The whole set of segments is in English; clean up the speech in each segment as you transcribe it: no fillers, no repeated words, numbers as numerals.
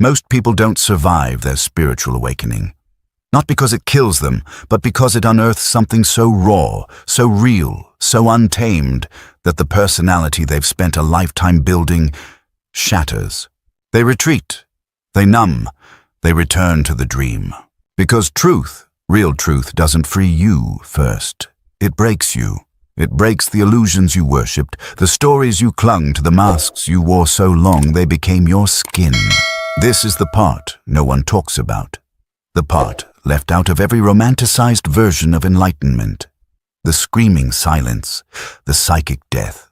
Most people don't survive their spiritual awakening. Not because it kills them, but because it unearths something so raw, so real, so untamed, that the personality they've spent a lifetime building shatters. They retreat, they numb, they return to the dream. Because truth, real truth, doesn't free you first. It breaks you. It breaks the illusions you worshipped, the stories you clung to, the masks you wore so long they became your skin. This is the part no one talks about. The part left out of every romanticized version of enlightenment. The screaming silence, the psychic death,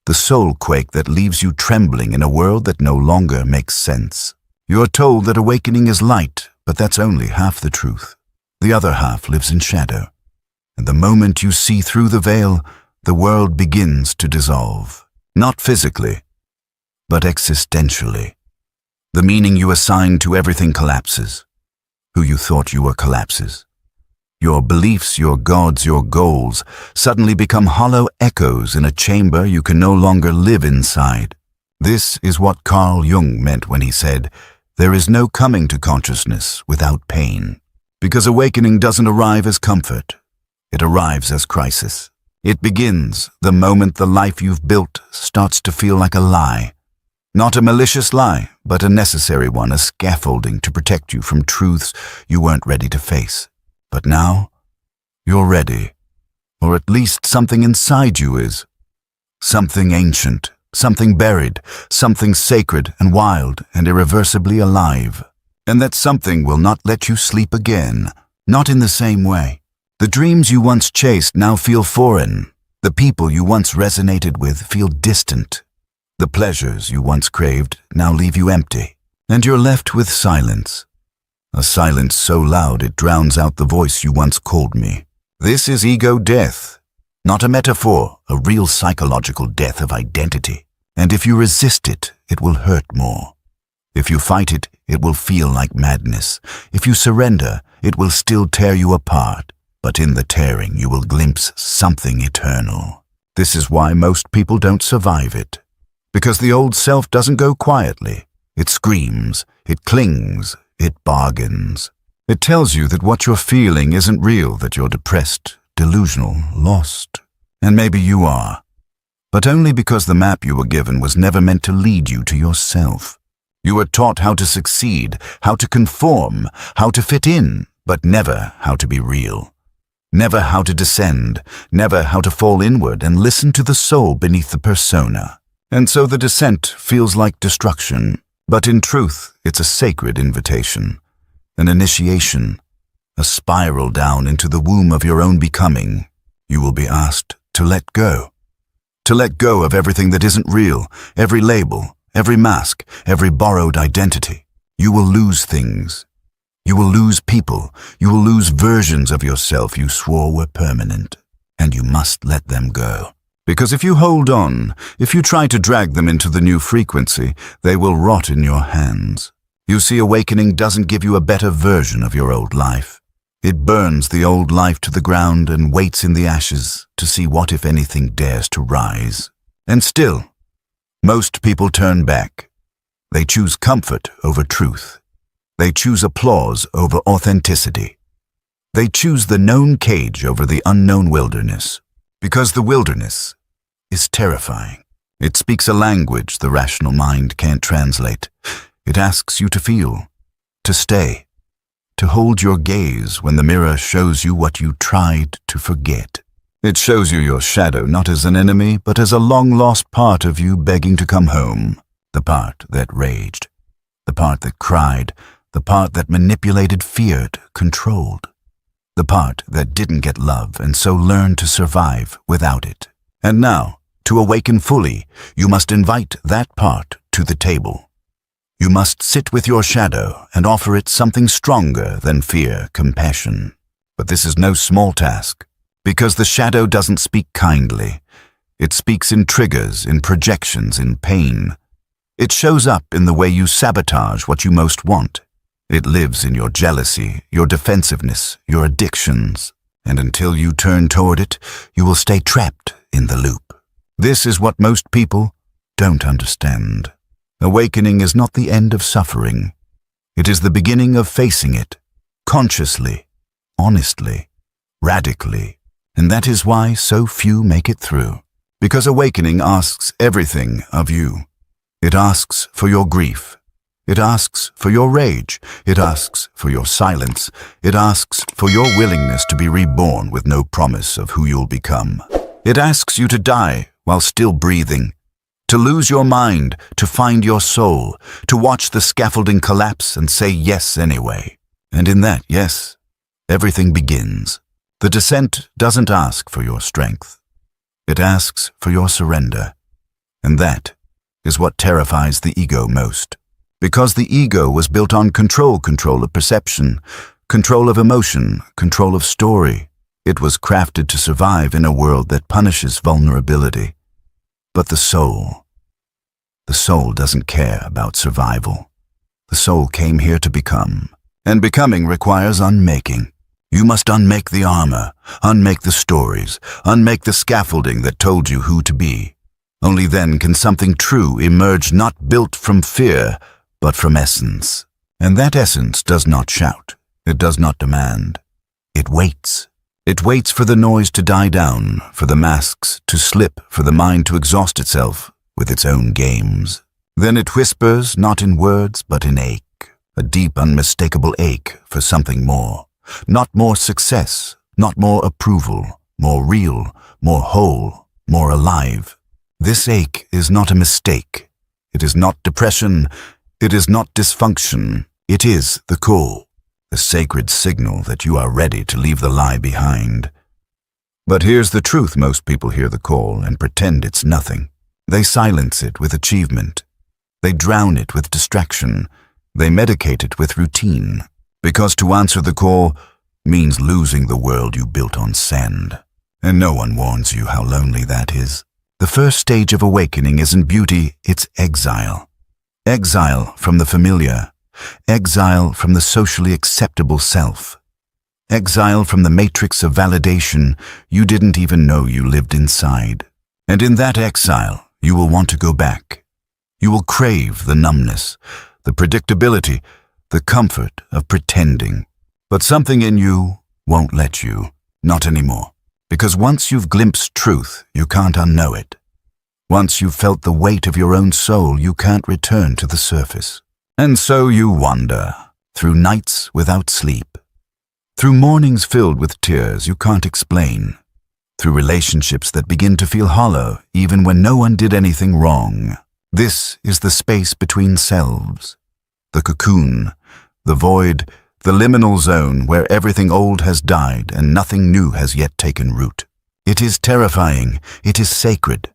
the soul quake that leaves you trembling in a world that no longer makes sense. You are told that awakening is light, but that's only half the truth. The other half lives in shadow. And the moment you see through the veil, the world begins to dissolve. Not physically, but existentially. The meaning you assign to everything collapses. Who you thought you were collapses. Your beliefs, your gods, your goals suddenly become hollow echoes in a chamber you can no longer live inside. This is what Carl Jung meant when he said, "There is no coming to consciousness without pain." Because awakening doesn't arrive as comfort. It arrives as crisis. It begins the moment the life you've built starts to feel like a lie. Not a malicious lie, but a necessary one, a scaffolding to protect you from truths you weren't ready to face. But now, you're ready. Or at least something inside you is. Something ancient, something buried, something sacred and wild and irreversibly alive. And that something will not let you sleep again, not in the same way. The dreams you once chased now feel foreign. The people you once resonated with feel distant. The pleasures you once craved now leave you empty. And you're left with silence. A silence so loud it drowns out the voice you once called me. This is ego death. Not a metaphor, a real psychological death of identity. And if you resist it, it will hurt more. If you fight it, it will feel like madness. If you surrender, it will still tear you apart. But in the tearing, you will glimpse something eternal. This is why most people don't survive it. Because the old self doesn't go quietly. It screams, it clings, it bargains. It tells you that what you're feeling isn't real, that you're depressed, delusional, lost. And maybe you are. But only because the map you were given was never meant to lead you to yourself. You were taught how to succeed, how to conform, how to fit in, but never how to be real. Never how to descend, never how to fall inward and listen to the soul beneath the persona. And so the descent feels like destruction, but in truth, it's a sacred invitation, an initiation, a spiral down into the womb of your own becoming. You will be asked to let go of everything that isn't real, every label, every mask, every borrowed identity. You will lose things. You will lose people. You will lose versions of yourself you swore were permanent. And you must let them go. Because if you hold on, if you try to drag them into the new frequency, they will rot in your hands. You see, awakening doesn't give you a better version of your old life. It burns the old life to the ground and waits in the ashes to see what, if anything, dares to rise. And still, most people turn back. They choose comfort over truth. They choose applause over authenticity. They choose the known cage over the unknown wilderness. Because the wilderness is terrifying. It speaks a language the rational mind can't translate. It asks you to feel, to stay, to hold your gaze when the mirror shows you what you tried to forget. It shows you your shadow not as an enemy, but as a long-lost part of you begging to come home. The part that raged, the part that cried, the part that manipulated, feared, controlled. The part that didn't get love and so learned to survive without it. And now, to awaken fully, you must invite that part to the table. You must sit with your shadow and offer it something stronger than fear, compassion. But this is no small task, because the shadow doesn't speak kindly. It speaks in triggers, in projections, in pain. It shows up in the way you sabotage what you most want. It lives in your jealousy, your defensiveness, your addictions, and until you turn toward it, you will stay trapped in the loop. This is what most people don't understand. Awakening is not the end of suffering. It is the beginning of facing it, consciously, honestly, radically. And that is why so few make it through. Because awakening asks everything of you. It asks for your grief. It asks for your rage. It asks for your silence. It asks for your willingness to be reborn with no promise of who you'll become. It asks you to die while still breathing, to lose your mind, to find your soul, to watch the scaffolding collapse and say yes anyway. And in that yes, everything begins. The descent doesn't ask for your strength. It asks for your surrender. And that is what terrifies the ego most. Because the ego was built on control of perception, control of emotion, control of story. It was crafted to survive in a world that punishes vulnerability. But the soul doesn't care about survival. The soul came here to become, and becoming requires unmaking. You must unmake the armor, unmake the stories, unmake the scaffolding that told you who to be. Only then can something true emerge, not built from fear, but from essence. And that essence does not shout. It does not demand. It waits. It waits for the noise to die down, for the masks to slip, for the mind to exhaust itself with its own games. Then it whispers, not in words, but in ache, a deep, unmistakable ache for something more. Not more success, not more approval, more real, more whole, more alive. This ache is not a mistake. It is not depression. It is not dysfunction. It is the call, the sacred signal that you are ready to leave the lie behind. But here's the truth: most people hear the call and pretend it's nothing. They silence it with achievement. They drown it with distraction. They medicate it with routine. Because to answer the call means losing the world you built on sand. And no one warns you how lonely that is. The first stage of awakening isn't beauty, it's exile. Exile from the familiar. Exile from the socially acceptable self. Exile from the matrix of validation you didn't even know you lived inside. And in that exile, you will want to go back. You will crave the numbness, the predictability, the comfort of pretending. But something in you won't let you, not anymore. Because once you've glimpsed truth, you can't unknow it. Once you've felt the weight of your own soul, you can't return to the surface. And so you wander, through nights without sleep, through mornings filled with tears you can't explain, through relationships that begin to feel hollow even when no one did anything wrong. This is the space between selves, the cocoon, the void, the liminal zone where everything old has died and nothing new has yet taken root. It is terrifying, it is sacred,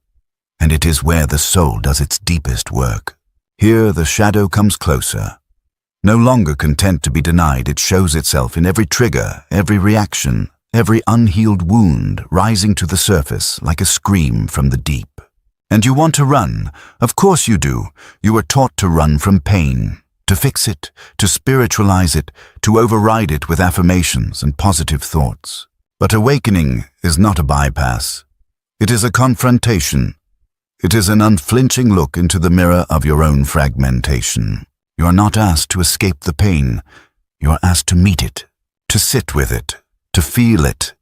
and it is where the soul does its deepest work. Here the shadow comes closer. No longer content to be denied, it shows itself in every trigger, every reaction, every unhealed wound rising to the surface like a scream from the deep. And you want to run. Of course you do. You were taught to run from pain, to fix it, to spiritualize it, to override it with affirmations and positive thoughts. But awakening is not a bypass. It is a confrontation. It is an unflinching look into the mirror of your own fragmentation. You are not asked to escape the pain. You are asked to meet it, to sit with it, to feel it,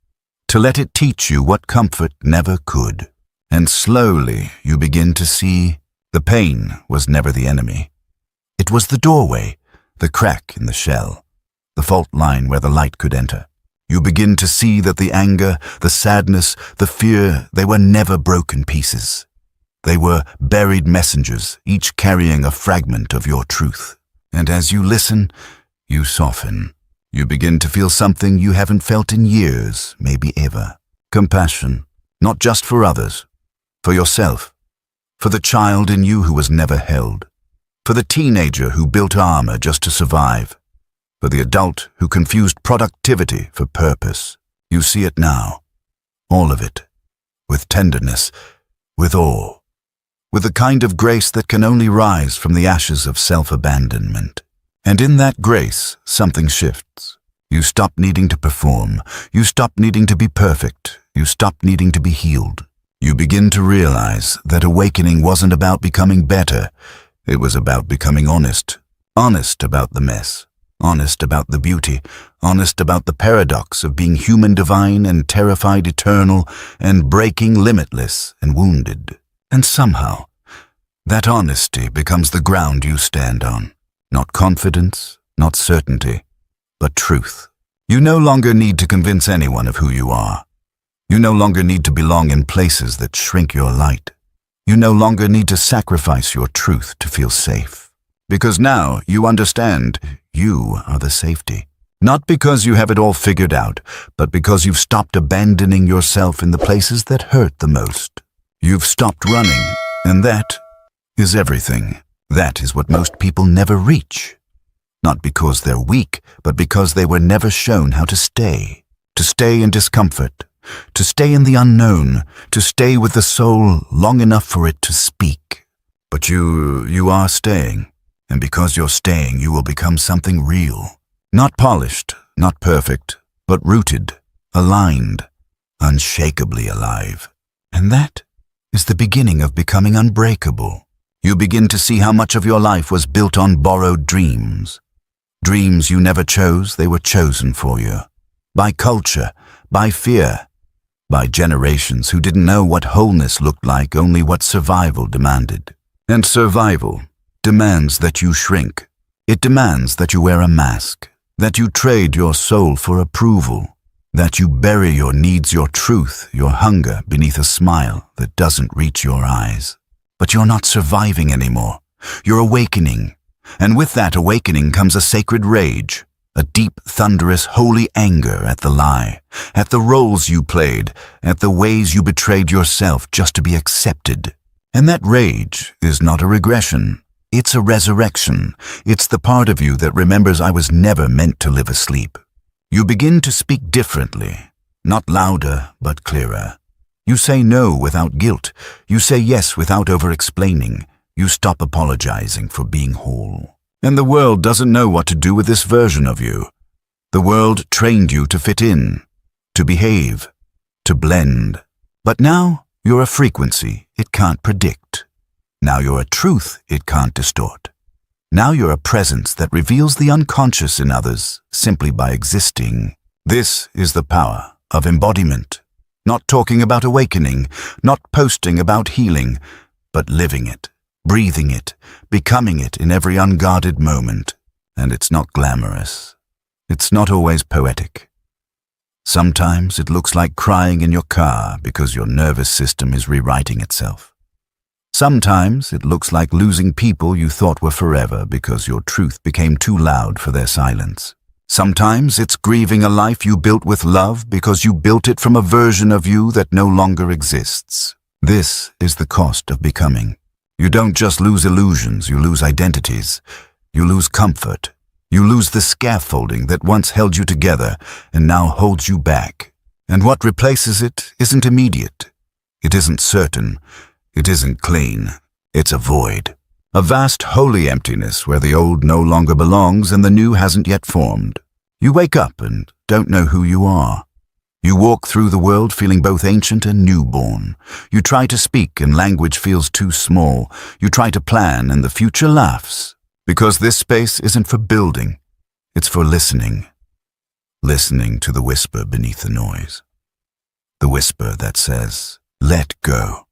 to let it teach you what comfort never could. And slowly you begin to see the pain was never the enemy. It was the doorway, the crack in the shell, the fault line where the light could enter. You begin to see that the anger, the sadness, the fear, they were never broken pieces. They were buried messengers, each carrying a fragment of your truth. And as you listen, you soften. You begin to feel something you haven't felt in years, maybe ever. Compassion, not just for others, for yourself, for the child in you who was never held, for the teenager who built armor just to survive, for the adult who confused productivity for purpose. You see it now, all of it, with tenderness, with awe, with the kind of grace that can only rise from the ashes of self-abandonment. And in that grace, something shifts. You stop needing to perform. You stop needing to be perfect. You stop needing to be healed. You begin to realize that awakening wasn't about becoming better. It was about becoming honest. Honest about the mess, honest about the beauty, honest about the paradox of being human divine and terrified eternal and breaking limitless and wounded. And somehow, that honesty becomes the ground you stand on. Not confidence, not certainty, but truth. You no longer need to convince anyone of who you are. You no longer need to belong in places that shrink your light. You no longer need to sacrifice your truth to feel safe. Because now you understand you are the safety. Not because you have it all figured out, but because you've stopped abandoning yourself in the places that hurt the most. You've stopped running, and that is everything. That is what most people never reach. Not because they're weak, but because they were never shown how to stay. To stay in discomfort, to stay in the unknown, to stay with the soul long enough for it to speak. But you are staying, and because you're staying, you will become something real. Not polished, not perfect, but rooted, aligned, unshakably alive. And that is the beginning of becoming unbreakable. You begin to see how much of your life was built on borrowed dreams. Dreams you never chose, they were chosen for you. By culture, by fear, by generations who didn't know what wholeness looked like, only what survival demanded. And survival demands that you shrink. It demands that you wear a mask, that you trade your soul for approval, that you bury your needs, your truth, your hunger beneath a smile that doesn't reach your eyes. But you're not surviving anymore. You're awakening. And with that awakening comes a sacred rage, a deep, thunderous, holy anger at the lie, at the roles you played, at the ways you betrayed yourself just to be accepted. And that rage is not a regression. It's a resurrection. It's the part of you that remembers I was never meant to live asleep. You begin to speak differently, not louder, but clearer. You say no without guilt. You say yes without over-explaining. You stop apologizing for being whole. And the world doesn't know what to do with this version of you. The world trained you to fit in, to behave, to blend. But now you're a frequency it can't predict. Now you're a truth it can't distort. Now you're a presence that reveals the unconscious in others simply by existing. This is the power of embodiment. Not talking about awakening, not posting about healing, but living it, breathing it, becoming it in every unguarded moment. And it's not glamorous. It's not always poetic. Sometimes it looks like crying in your car because your nervous system is rewriting itself. Sometimes it looks like losing people you thought were forever because your truth became too loud for their silence. Sometimes it's grieving a life you built with love because you built it from a version of you that no longer exists. This is the cost of becoming. You don't just lose illusions, you lose identities. You lose comfort. You lose the scaffolding that once held you together and now holds you back. And what replaces it isn't immediate. It isn't certain. It isn't clean. It's a void. A vast holy emptiness where the old no longer belongs and the new hasn't yet formed. You wake up and don't know who you are. You walk through the world feeling both ancient and newborn. You try to speak and language feels too small. You try to plan and the future laughs. Because this space isn't for building. It's for listening. Listening to the whisper beneath the noise. The whisper that says, let go.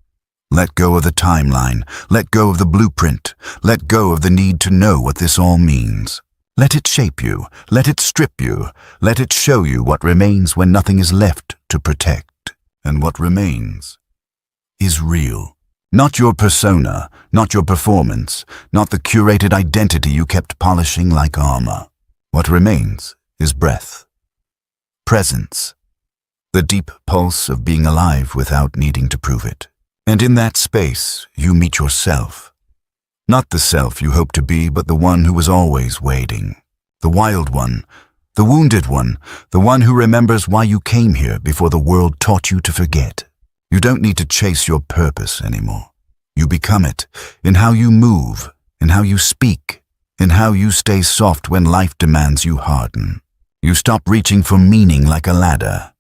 Let go of the timeline. Let go of the blueprint. Let go of the need to know what this all means. Let it shape you. Let it strip you. Let it show you what remains when nothing is left to protect. And what remains is real. Not your persona, not your performance, not the curated identity you kept polishing like armor. What remains is breath. Presence. The deep pulse of being alive without needing to prove it. And in that space, you meet yourself. Not the self you hope to be, but the one who was always waiting. The wild one, the wounded one, the one who remembers why you came here before the world taught you to forget. You don't need to chase your purpose anymore. You become it in how you move, in how you speak, in how you stay soft when life demands you harden. You stop reaching for meaning like a ladder.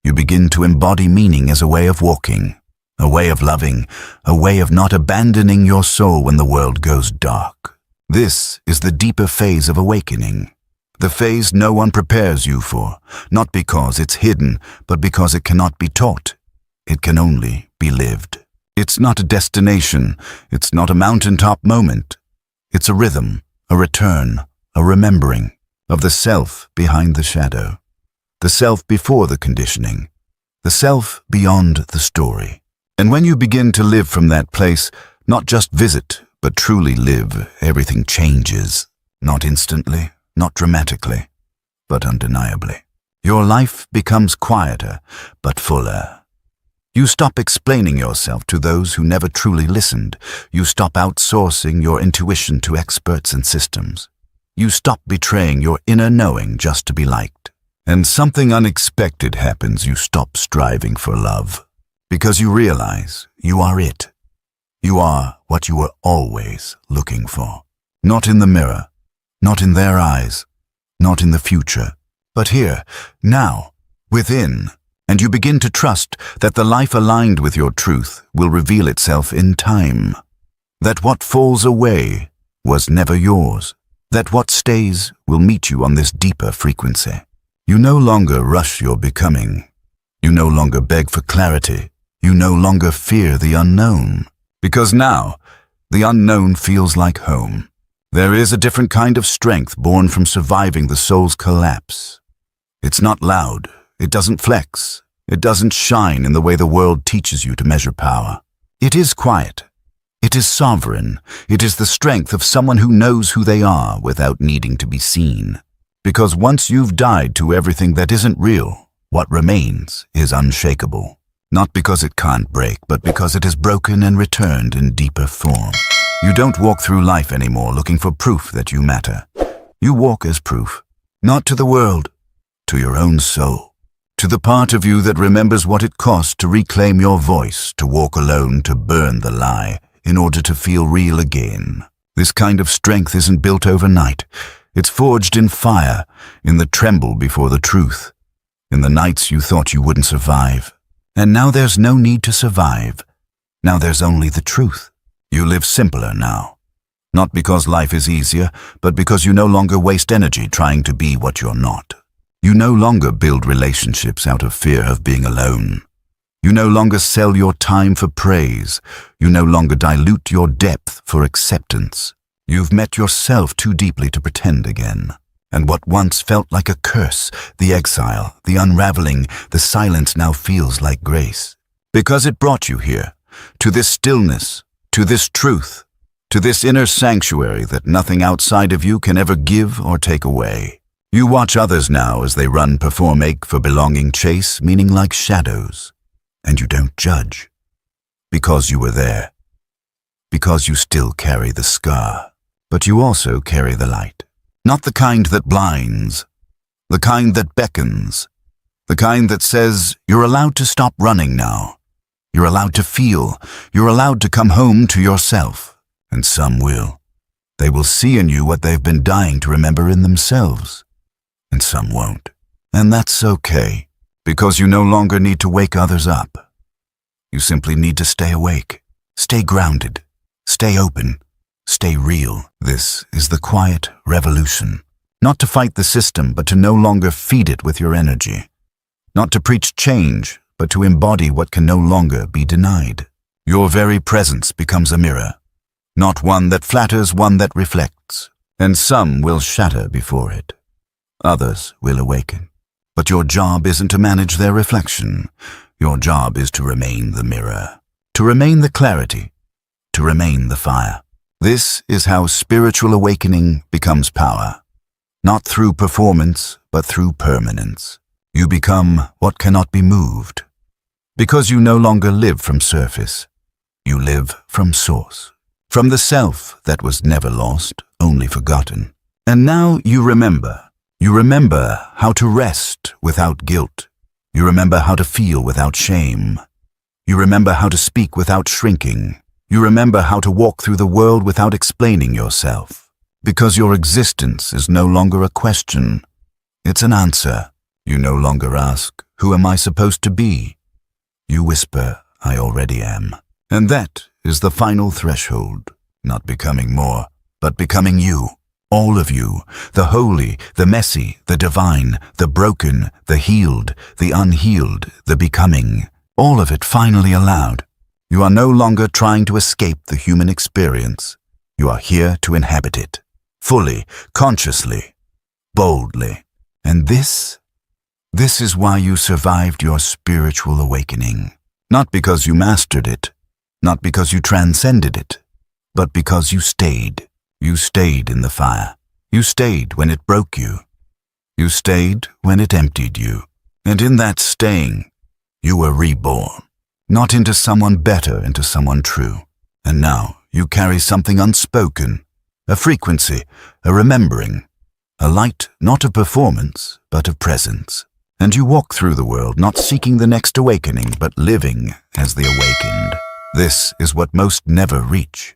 You begin to embody meaning as a way of walking. A way of loving, a way of not abandoning your soul when the world goes dark. This is the deeper phase of awakening. The phase no one prepares you for, not because it's hidden, but because it cannot be taught. It can only be lived. It's not a destination. It's not a mountaintop moment. It's a rhythm, a return, a remembering of the self behind the shadow, the self before the conditioning, the self beyond the story. And when you begin to live from that place, not just visit, but truly live, everything changes. Not instantly, not dramatically, but undeniably. Your life becomes quieter, but fuller. You stop explaining yourself to those who never truly listened. You stop outsourcing your intuition to experts and systems. You stop betraying your inner knowing just to be liked. And something unexpected happens. You stop striving for love. Because you realize you are it. You are what you were always looking for. Not in the mirror, not in their eyes, not in the future, but here, now, within. And you begin to trust that the life aligned with your truth will reveal itself in time. That what falls away was never yours. That what stays will meet you on this deeper frequency. You no longer rush your becoming. You no longer beg for clarity. You no longer fear the unknown. Because now, the unknown feels like home. There is a different kind of strength born from surviving the soul's collapse. It's not loud. It doesn't flex. It doesn't shine in the way the world teaches you to measure power. It is quiet. It is sovereign. It is the strength of someone who knows who they are without needing to be seen. Because once you've died to everything that isn't real, what remains is unshakable. Not because it can't break, but because it is broken and returned in deeper form. You don't walk through life anymore looking for proof that you matter. You walk as proof, not to the world, to your own soul, to the part of you that remembers what it cost to reclaim your voice, to walk alone, to burn the lie, in order to feel real again. This kind of strength isn't built overnight. It's forged in fire, in the tremble before the truth, in the nights you thought you wouldn't survive. And now there's no need to survive. Now there's only the truth. You live simpler now. Not because life is easier, but because you no longer waste energy trying to be what you're not. You no longer build relationships out of fear of being alone. You no longer sell your time for praise. You no longer dilute your depth for acceptance. You've met yourself too deeply to pretend again. And what once felt like a curse, the exile, the unraveling, the silence now feels like grace. Because it brought you here, to this stillness, to this truth, to this inner sanctuary that nothing outside of you can ever give or take away. You watch others now as they run, perform, ache for belonging, chase, meaning like shadows. And you don't judge. Because you were there. Because you still carry the scar. But you also carry the light. Not the kind that blinds, the kind that beckons, the kind that says, you're allowed to stop running now. You're allowed to feel. You're allowed to come home to yourself. And some will. They will see in you what they've been dying to remember in themselves. And some won't. And that's okay, because you no longer need to wake others up. You simply need to stay awake, stay grounded, stay open. Stay real. This is the quiet revolution. Not to fight the system, but to no longer feed it with your energy. Not to preach change, but to embody what can no longer be denied. Your very presence becomes a mirror. Not one that flatters, one that reflects. And some will shatter before it. Others will awaken. But your job isn't to manage their reflection. Your job is to remain the mirror. To remain the clarity. To remain the fire. This is how spiritual awakening becomes power. Not through performance, but through permanence. You become what cannot be moved. Because you no longer live from surface. You live from source. From the self that was never lost, only forgotten. And now you remember. You remember how to rest without guilt. You remember how to feel without shame. You remember how to speak without shrinking. You remember how to walk through the world without explaining yourself. Because your existence is no longer a question. It's an answer. You no longer ask, who am I supposed to be? You whisper, I already am. And that is the final threshold. Not becoming more, but becoming you. All of you, the holy, the messy, the divine, the broken, the healed, the unhealed, the becoming, all of it finally allowed. You are no longer trying to escape the human experience. You are here to inhabit it, fully, consciously, boldly. And this is why you survived your spiritual awakening. Not because you mastered it, not because you transcended it, but because you stayed. You stayed in the fire. You stayed when it broke you. You stayed when it emptied you. And in that staying, you were reborn. Not into someone better, into someone true. And now you carry something unspoken, a frequency, a remembering, a light not of performance, but of presence. And you walk through the world not seeking the next awakening, but living as the awakened. This is what most never reach.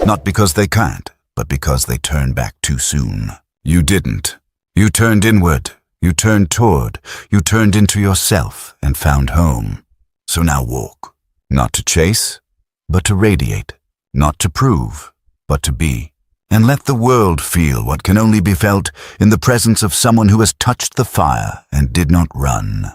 Not because they can't, but because they turn back too soon. You didn't. You turned inward. You turned toward. You turned into yourself and found home. So now walk. Not to chase, but to radiate. Not to prove, but to be. And let the world feel what can only be felt in the presence of someone who has touched the fire and did not run.